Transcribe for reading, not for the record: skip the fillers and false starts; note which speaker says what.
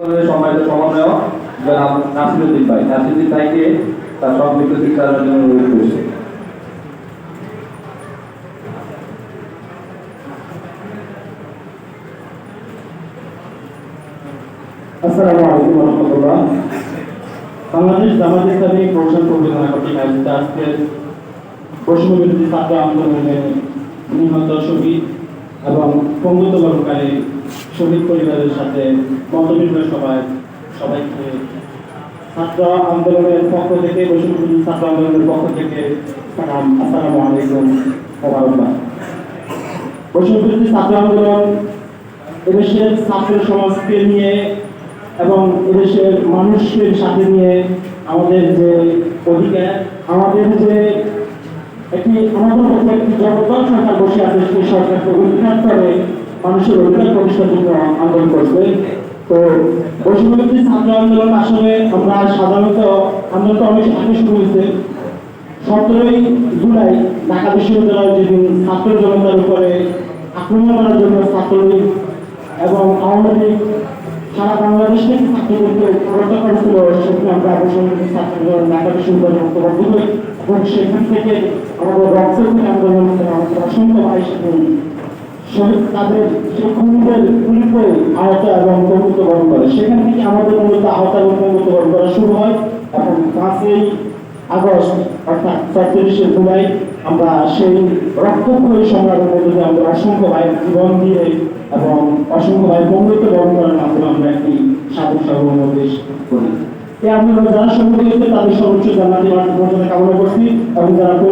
Speaker 1: সম্মানিত সমন্বয়ক জনাব নাসিরুদ্দিন ভাই, নাসিরুদ্দিন ভাইকে তার সংক্ষিপ্ত শিক্ষার জন্য অনুরোধ করছি।
Speaker 2: আসসালামু আলাইকুম ওয়া রাহমাতুল্লাহ। বাংলাদেশ জামায়াতে ইসলামী প্রশাসন পরিচালনা কর্তৃক আয়োজিত আজকের বৈষম্য বিরোধী ছাত্র আন্দোলনের নিহত শহীদ এবং পঙ্গুত্ব বরণকারী শহীদ পরিবারের সাথে মতবিনিময় সবাইকে ছাত্র আন্দোলনের পক্ষ থেকে বৈষম্য বিরোধী ছাত্র আন্দোলনের পক্ষ থেকে সালাম। আসসালামু আলাইকুম ওয়া রাহমাতুল্লাহ। বৈষম্য বিরোধী ছাত্র আন্দোলন এদেশের ছাত্র সমাজকে নিয়ে এবং এদেশের মানুষের সাথে নিয়ে আমাদের যে অধিকার, আমাদের যে আমাদের মধ্যে একটি জগৎ সরকার বসে আছে, সেই সরকারকে উৎখাত করে মানুষের অধিকার প্রতিষ্ঠার জন্য আন্দোলন করবে। তো বৈষম্যবিরোধী ছাত্র আন্দোলন আসলে আমরা সাধারণত আন্দোলনটা অনেক আগে শুরু হয়েছে। 17ই জুলাই ঢাকা বিশ্ববিদ্যালয় যেদিন ছাত্র জনতার উপরে আক্রমণ করার জন্য ছাত্রলীগ এবং আওয়ামী লীগ সারা বাংলাদেশ থেকে ছাত্রদেরকে হত্যা করেছিল, সেখানে আমরা বৈষম্যবিরোধী ছাত্র ঢাকা বিশ্ববিদ্যালয়ে মুক্তবদ্ধ হই এবং সেখান থেকে আমাদের রক্তহীন আন্দোলন আমাদের অসংখ্য ভাই শহীদ তাদের সেই খুনিদের গুলিতে আহত এবং পঙ্গুত্ব বরণ করে। সেখান থেকে আমাদের মূলত আহত এবং পঙ্গুত্ব বরণ করা শুরু হয় এবং 5ই আগস্ট অর্থাৎ 37শে জুলাই আমরা সেই রক্তক্ষয়ী সংগ্রামের মধ্যে দিয়ে আমরা অসংখ্য ভাইয়ের জীবন দিয়ে এবং অসংখ্য ভাই পঙ্গুত্ব বরণ করার মাধ্যমে আমরা একটি সাধু সর্বমদেশ করি। এই আন্দোলনে যারা সম্মুখীন হয়েছে তাদের সর্বোচ্চ জান্নাতি মর্যাদা কামনা করছি এবং যারা